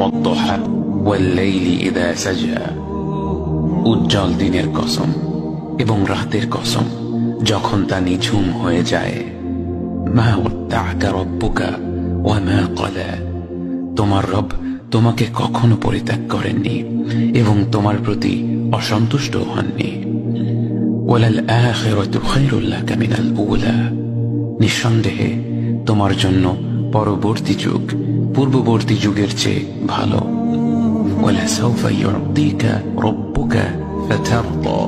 والضحى والليل إذا سجى উজ্জ্বল দিনের কসম এবং রাতের কসম যখন তা নিঝুম হয়ে যায়। মা ওয়াদ্দাআকা রাব্বুকা ওয়া মা ক্বালা, তোমার রব তোমাকে কখনো পরিত্যাগ করেননি এবং তোমার প্রতি অসন্তুষ্ট হননি। ওয়ালাল আখিরাতু খায়রুল লাকা মিনাল উলা, নিঃসন্দেহে তোমার জন্য পরবর্তী যুগ পূর্ববর্তী যুগের চেয়ে ভালো। ওয়ালাসাউফা ইউতিকা রাব্বুকা ফাতারদা,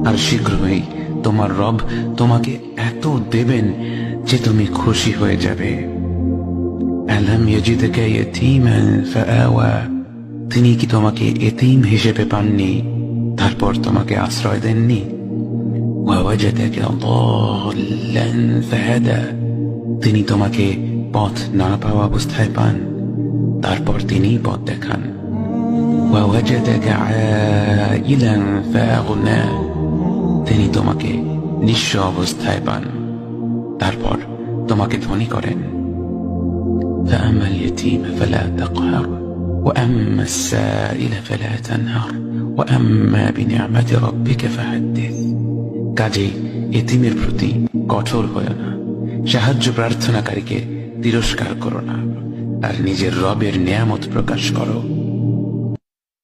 আর শীঘ্রই তোমার রব তোমাকে এত দেবেন যে তুমি খুশি হয়ে যাবে। আলাম ইয়াজিদকা ইয়াতীমান ফাআওয়া, তিনি কি তোমাকে এতিম হিসেবে পাননি তারপর তোমাকে আশ্রয় দেননি? ওয়াওয়াজাদাকা দাল্লান ফাহাদা, তিনি তোমাকে পথ না পাওয়া অবস্থায় পান তারপর তিনিই পথ দেখান। ওয়াওয়াজাদাকা আইলান ফাআগনা, তিনি তোমাকে নিঃস্ব অবস্থায় পান তারপর তোমাকে ধনী করেন। فأما اليتيم فلا تقهر وأما السائل فلا تنهر وأما بنعمة ربك فحدث, কাজেই এতিমের প্রতি কঠোর হয়ো না, সাহায্য প্রার্থনাকারীকে তিরস্কার করো না, আর নিজের রবের নিয়ামত প্রকাশ করো।